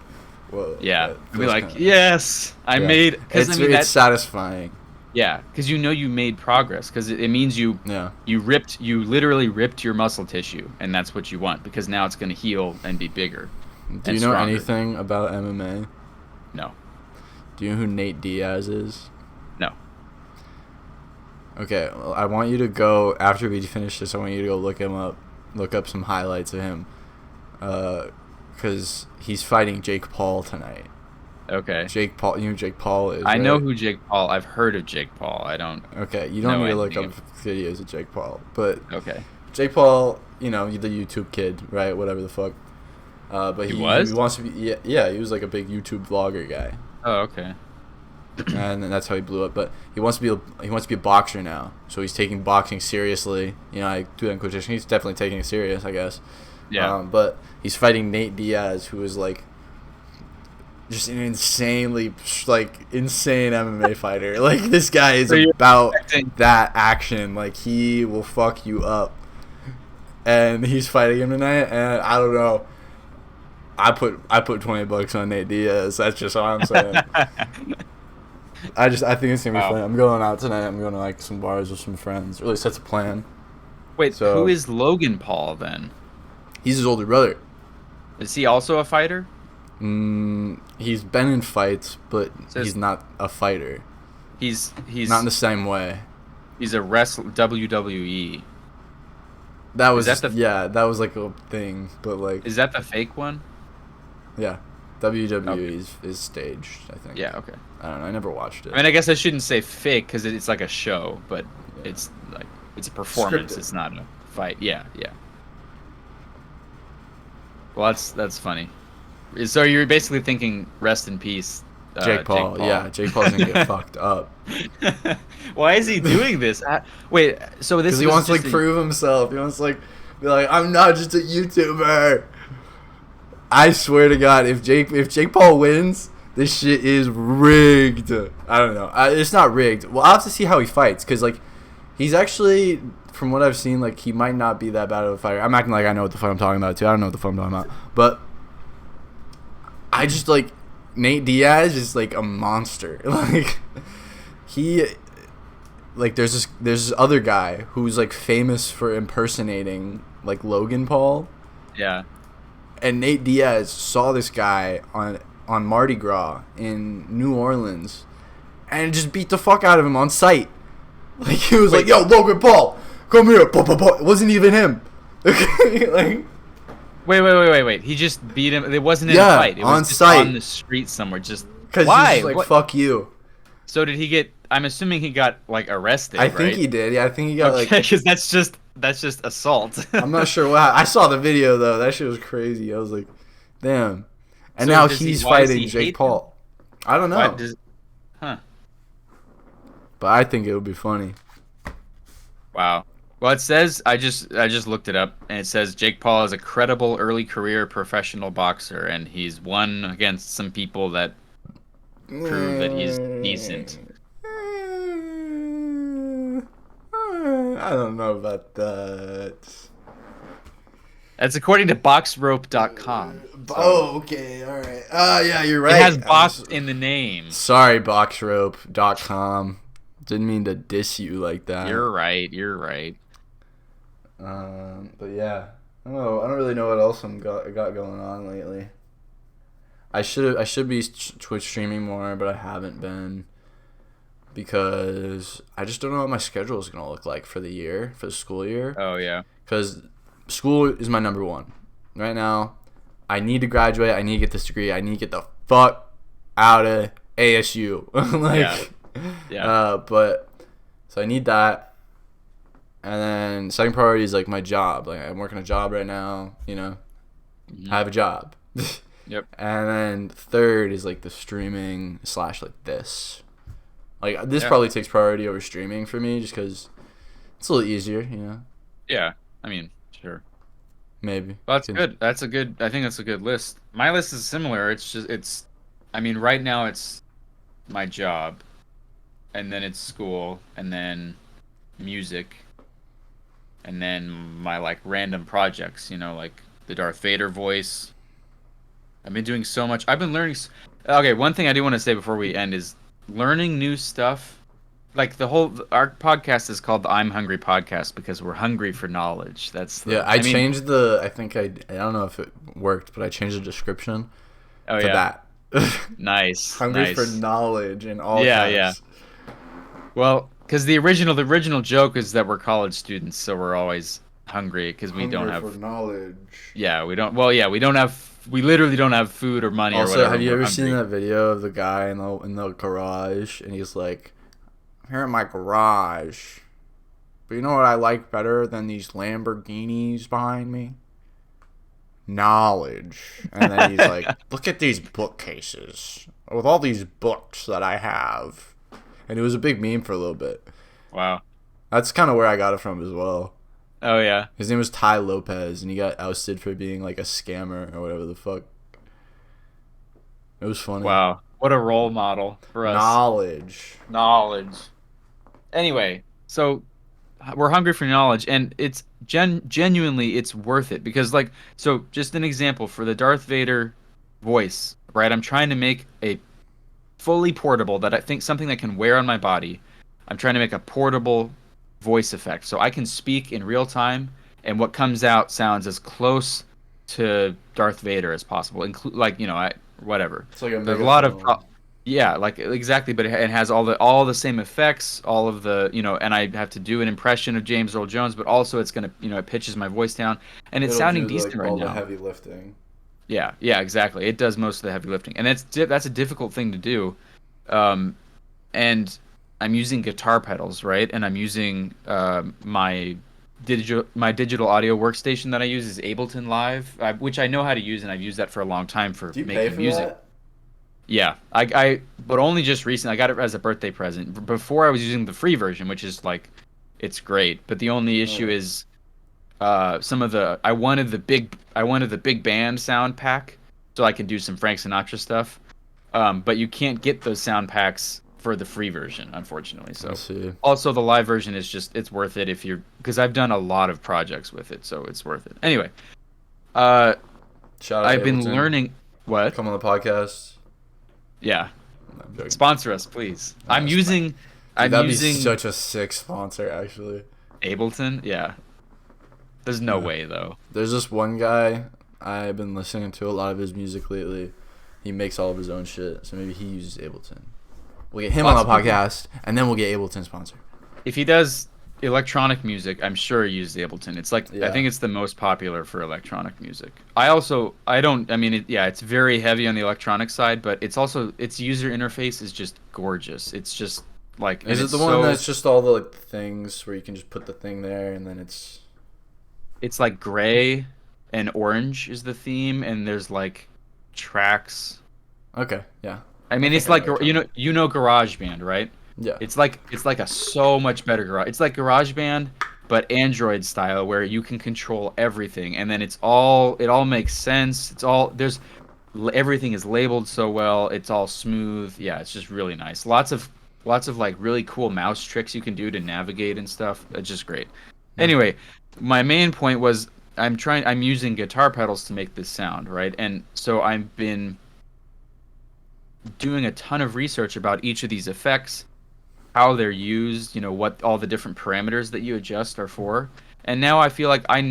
whoa.
Yeah, you'll be like, yes, I made.
It's satisfying.
Yeah, because you made progress, because it means you literally ripped your muscle tissue, and that's what you want, because now it's going to heal and be bigger.
Do you know anything about MMA?
No.
Do you know who Nate Diaz is?
No.
Okay, well, I want you to go, after we finish this, I want you to go look up some highlights of him, because he's fighting Jake Paul tonight.
Okay.
Jake Paul, you know who Jake Paul is,
I
right?
know who Jake Paul. I've heard of Jake Paul. I don't.
Okay, you don't need to look up videos of Jake Paul, but
okay.
Jake Paul, the YouTube kid, right? Whatever the fuck. But he wants to be. Yeah, he was like a big YouTube vlogger guy.
Oh, okay.
And that's how he blew up. But he wants to be a boxer now, so he's taking boxing seriously. I do that in quotation. He's definitely taking it serious, I guess.
Yeah.
But he's fighting Nate Diaz, who is like just an insane MMA fighter. Like, this guy is about that action. Like, he will fuck you up. And he's fighting him tonight, and I don't know. I put $20 on Nate Diaz. That's just all I'm saying. I think it's gonna be fun. I'm going out tonight. I'm going to like some bars with some friends. Or at least that's a plan.
Wait, so who is Logan Paul then?
He's his older brother.
Is he also a fighter?
He's been in fights, but he's not a fighter.
He's
not in the same way.
He's a wrestler, WWE.
That was that was like a thing, but like,
is that the fake one?
Yeah, WWE is staged, I think.
Yeah, okay.
I don't know. I never watched it.
I mean, I guess I shouldn't say fake because it's like a show, but it's like it's a performance. Scripted. It's not a fight. Yeah. Well, that's funny. So you're basically thinking, rest in peace,
Jake Paul. Yeah, Jake Paul's gonna get fucked up.
Why is he doing this? Wait, so this?
Because he wants to prove himself. He wants to be like, I'm not just a YouTuber. I swear to God, if Jake Paul wins, this shit is rigged. I don't know. It's not rigged. Well, I'll have to see how he fights, because like, he's actually, from what I've seen, like, he might not be that bad of a fighter. I'm acting like I know what the fuck I'm talking about too. I don't know what the fuck I'm talking about, but I just like, Nate Diaz is like a monster. Like, there's this other guy who's like famous for impersonating like Logan Paul.
Yeah. And
Nate Diaz saw this guy on Mardi Gras in New Orleans, and just beat the fuck out of him on sight. Like, he was like, "Yo, Logan Paul, come here!" It wasn't even him. Like,
Wait. He just beat him. It wasn't in a fight. It was
on
just
sight.
on the street somewhere. Just
because
why?
Like, fuck you.
So did he get? I'm assuming he got like arrested.
I think he did. Yeah, I think he got
because that's just That's just assault.
I'm not sure what I saw the video though. That shit was crazy. I was like, damn. And
So
now
does he-
he's
why does
fighting
he
Jake
hate
Paul. I don't
Why
know,
does? Huh.
but I think it would be funny.
Wow. Well, it says I just looked it up, and it says Jake Paul is a credible early career professional boxer, and he's won against some people that prove that he's decent.
I don't know about that.
That's according to boxrope.com. So
Oh, okay, all right. Yeah, you're
it
right.
has box in the name.
Sorry, boxrope.com. Didn't mean to diss you like that.
You're right. You're right.
But yeah, I don't know. I don't really know what else I got going on lately. I should be Twitch streaming more, but I haven't been because I just don't know what my schedule is gonna look like for the school year.
Oh yeah.
Because school is my number one right now. I need to graduate. I need to get this degree. I need to get the fuck out of ASU. Like,
Yeah.
But so I need that. And then second priority is like my job. Like I'm working a job right now. You know,
Mhm.
I have a job.
Yep.
And then third is like the streaming / like this. Like this
Yeah.
probably takes priority over streaming for me just because it's a little easier. You know,
Yeah. I mean, sure.
maybe.
Well, that's good. That's a good. I think that's a good list. My list is similar. It's. I mean, right now it's my job, and then it's school, and then music, and then my like random projects. You know, like the Darth Vader voice. I've been doing so much. I've been learning. Okay, one thing I do want to say before we end is learning new stuff. Like our podcast is called the I'm Hungry podcast because we're hungry for knowledge.
Yeah, I mean, changed the. I think I don't know if it worked, but I changed the description
oh
to
yeah,
that.
nice,
Hungry
nice.
for knowledge in all
Yeah,
caps.
Well, because the original joke is that we're college students, so we're always hungry because we don't
Hungry
have.
for knowledge.
Yeah, we don't. Well, yeah, we don't have. We literally don't have food or money or
Also,
whatever.
have you
We're
ever
hungry.
seen that video of the guy in the garage and he's like, "I'm here in my garage, but you know what I like better than these Lamborghinis behind me? Knowledge." And then he's like, "Look at these bookcases with all these books that I have." And it was a big meme for a little bit.
Wow.
That's kind of where I got it from as well.
Oh yeah.
His name was Ty Lopez, and he got ousted for being like a scammer or whatever the fuck. It was funny.
Wow. What a role model for us.
Knowledge.
Anyway, so we're hungry for knowledge, and it's genuinely it's worth it because like so just an example for the Darth Vader voice, right? I'm trying to make a fully portable that I think something that can wear on my body. I'm trying to make a portable voice effect so I can speak in real time and what comes out sounds as close to Darth Vader as possible. Like whatever.
It's like a
There's a lot of
megaphone.
yeah, like exactly, but it has all the same effects, all of the and I have to do an impression of James Earl Jones, but also it's gonna it pitches my voice down, and it's
It'll
sounding
do,
decent
like,
right
all
now.
the heavy lifting.
Yeah, exactly. It does most of the heavy lifting, and that's a difficult thing to do. And I'm using guitar pedals, right? And I'm using my digital audio workstation that I use is Ableton Live, which I know how to use, and I've used that for a long time for
Do you
making
pay for
music.
that?
Yeah, but only just recently. I got it as a birthday present. Before I was using the free version, which is like, it's great. But the only issue
Oh.
is, some of the I wanted the big band sound pack, so I can do some Frank Sinatra stuff. But you can't get those sound packs for the free version, unfortunately. So
I see.
also the live version is it's worth it because I've done a lot of projects with it, so it's worth it. Anyway,
Shout out
I've
to
been
Ableton.
learning what.
Come on the podcast.
Yeah.
No, I'm joking.
Sponsor us, please.
Oh,
I'm
that's
using
Dude, that'd be such a sick sponsor, actually.
Ableton. Yeah. There's no
Yeah.
way though.
There's this one guy I've been listening to a lot of his music lately. He makes all of his own shit, so maybe he uses Ableton. We'll get him on the podcast, and then we'll get Ableton sponsor.
If he does electronic music, I'm sure he uses Ableton. It's like
Yeah.
I think it's the most popular for electronic music. It's very heavy on the electronic side, but it's also its user interface is just gorgeous. It's just like
Is it the one that's just all the like things where you can just put the thing there and then it's
it's like gray and orange is the theme, and there's like tracks.
Okay, yeah.
I
I
mean,
think
it's
I know
like
what you're talking about.
GarageBand, right?
Yeah.
It's like a so much better garage. It's like GarageBand, but Android style, where you can control everything, and then it all makes sense. Everything is labeled so well. It's all smooth. Yeah, it's just really nice. Lots of like really cool mouse tricks you can do to navigate and stuff. It's just great.
Yeah.
Anyway, my main point was I'm using guitar pedals to make this sound, right? And so I've been doing a ton of research about each of these effects, how they're used, what all the different parameters that you adjust are for. And now I feel like I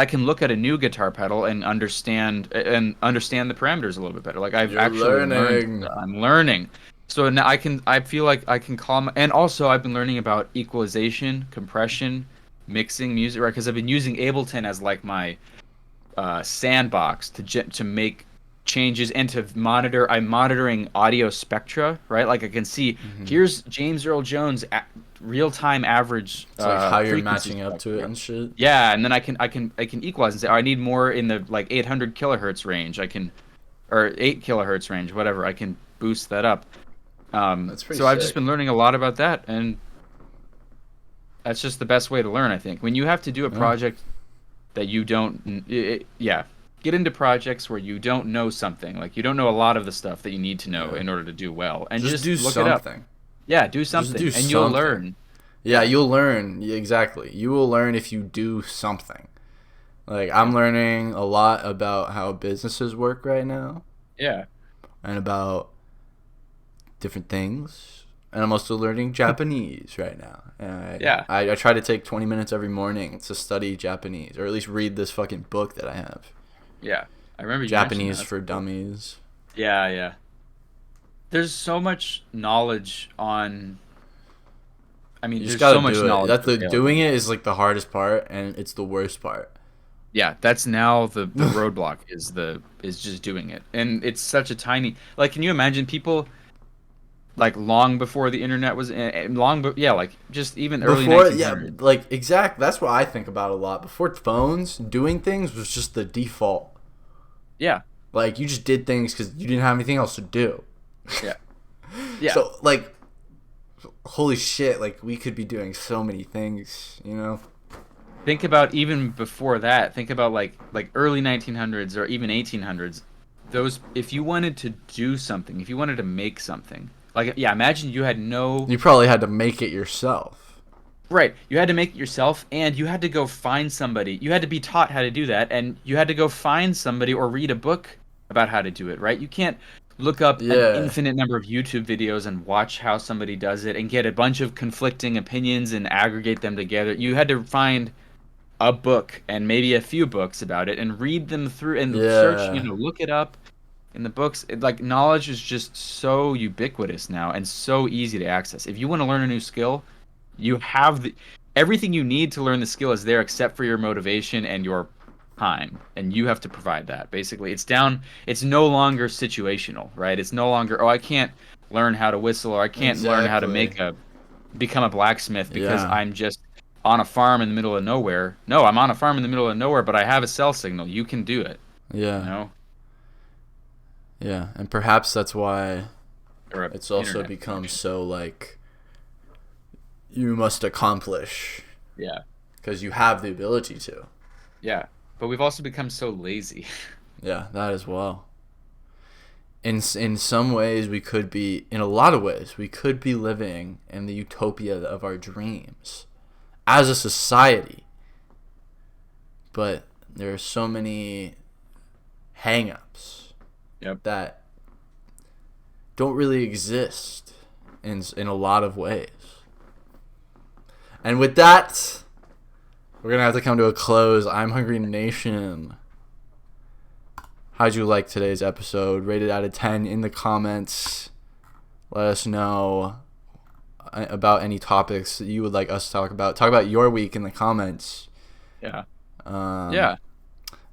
can look at a new guitar pedal and understand the parameters a little bit better. Like I've
You're
actually learned.
learning.
I'm learning. So now I feel like I can calm, and also I've been learning about equalization, compression, mixing music, right? Because I've been using Ableton as like my sandbox to make changes and to monitor. I'm monitoring audio spectra, right? Like I can see
Hmm.
here's James Earl Jones real time average
It's like how you're
frequency
matching up to it
spectra.
and shit.
Yeah, and then I can equalize and say, oh, I need more in the like 800 kilohertz range. I can, or 8 kilohertz range, whatever. I can boost that up.
That's pretty
So I've just
sick.
been learning a lot about that, and that's just the best way to learn, I think. When you have to do a
Yeah.
project that you don't, yeah, get into projects where you don't know something, like you don't know a lot of the stuff that you need to know
Yeah.
in order to do well, and
Just
just
do
look it up.
something.
Yeah, do
Just do
something, and you'll
something.
learn.
Yeah,
Yeah,
you'll learn. Yeah, exactly. You will learn if you do something. Like
yeah,
I'm learning a lot about how businesses work right now
yeah,
and about different things. And I'm also learning Japanese right now. And
yeah,
I try to take 20 minutes every morning to study Japanese, or at least read this fucking book that I have.
yeah. I remember you mentioned that.
Japanese
That's
for
cool.
Dummies.
Yeah, yeah. There's so much knowledge on. I
You
mean,
just
there's so
gotta
much
do it.
knowledge
That's the
available.
doing it is like the hardest part, and it's the worst part.
Yeah, that's now the roadblock is just doing it, and it's such a tiny. Like, can you imagine people like long before the internet was yeah, like just even early
Before, yeah,
1900s.
like exact. That's what I think about a lot. Before phones, doing things was just the default.
Yeah,
Like you just did things because you didn't have anything else to do.
yeah, yeah.
So like, holy shit! Like we could be doing so many things, you know?
Think about even before that. Think about like early 1900s or even 1800s. Those if you wanted to do something, if you wanted to make something, like yeah, imagine you had no.
You probably had to make it yourself.
Right. You had to make it yourself, and you had to go find somebody. You had to be taught how to do that, and you had to go find somebody or read a book about how to do it, right? You can't look up an
Yeah,
infinite number of YouTube videos and watch how somebody does it and get a bunch of conflicting opinions and aggregate them together. You had to find a book and maybe a few books about it and read them through and search,
yeah,
look it up in the books. Like knowledge is just so ubiquitous now and so easy to access. If you want to learn a new skill, you have everything you need to learn the skill is there except for your motivation and your time, and you have to provide that. Basically, it's no longer situational, right? It's no longer, oh, I can't learn how to whistle, or I can't learn how to
exactly.
become a blacksmith because
Yeah,
I'm just on a farm in the middle of nowhere. No, I'm on a farm in the middle of nowhere, but I have a cell signal. You can do it, you
yeah,
know,
yeah. And perhaps that's why
or a
it's also
internet
become
connection.
so like you must accomplish
Yeah,
because you have the ability to.
yeah. But we've also become so lazy.
Yeah, that as well. In some ways, we could be, in a lot of ways, we could be living in the utopia of our dreams as a society. But there are so many hang-ups
Yep.
that don't really exist in a lot of ways. And with that, we're gonna have to come to a close. I'm Hungry Nation. How'd you like today's episode? Rate it out of 10 in the comments. Let us know about any topics that you would like us to talk about. Talk about your week in the comments.
Yeah.
Um,
Yeah.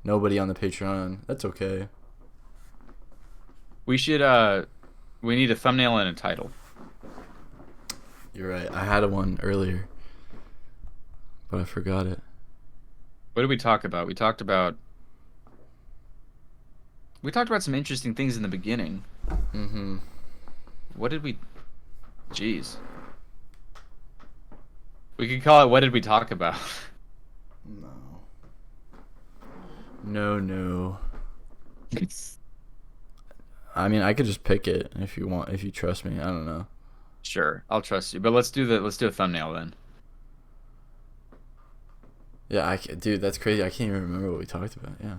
Nobody on the Patreon. That's okay.
We should we need a thumbnail and a title.
You're right. I had one earlier, but I forgot it.
What did we talk about? We talked about some interesting things in the beginning.
Mm-hmm.
What did we? Jeez. We could call it. What did we talk about?
No. No, no. I mean, I could just pick it if you want, if you trust me. I don't know.
Sure, I'll trust you. But let's do a thumbnail then.
Yeah, dude, that's crazy. I can't even remember what we talked about. Yeah.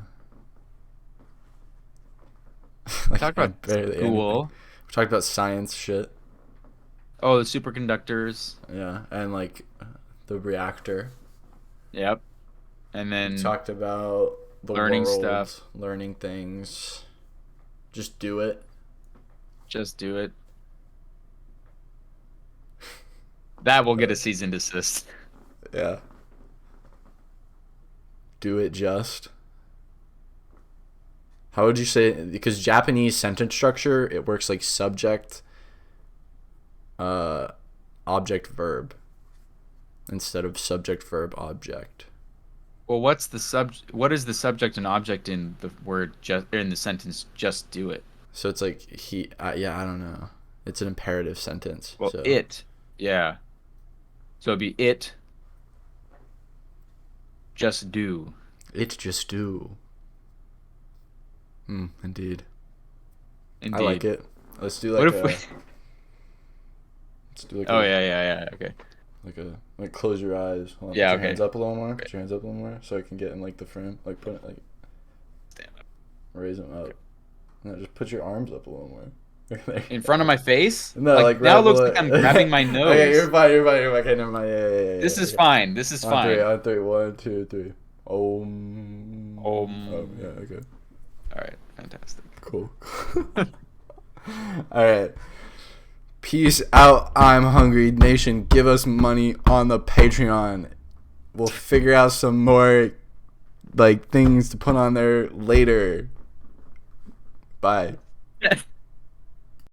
We
Like,
talked about
barely anything.
school.
We talked about science shit.
Oh, the superconductors.
Yeah, and like the reactor.
Yep. And
We
then
talked about the
learning
world,
stuff.
learning things. Just do it.
Just do it. That will get a cease and desist.
Yeah. Do it just. How would you say? Because Japanese sentence structure, it works like subject, object, verb, instead of subject, verb, object.
Well, what is the subject and object in the word just in the sentence just do it?
So it's like he. Yeah, I don't know. It's an imperative sentence.
Well,
So
it. Yeah. So it'd be it just do.
it just do. Indeed. I
Indeed.
like it. Let's do
What
like
if
a.
we
Let's do like
Oh
a.
yeah. Okay.
Like close your eyes. Hold on,
Yeah,
put your
okay.
hands up a little more.
Okay.
Put your hands up a little more so I can get in like the frame. Like put it like
Stand up.
raise them up. No, just put your arms up a little more.
In front of my face?
No, like
now
right
it looks
below
like I'm
it.
grabbing my nose.
Okay, you're fine. Okay, never mind. Yeah.
This is
Okay.
fine. This is
On
fine.
three. On three. 1, 2, 3. Oh, yeah. Okay.
All right. Fantastic.
Cool. All right. Peace out. I'm hungry. Nation, give us money on the Patreon. We'll figure out some more like things to put on there later. Bye.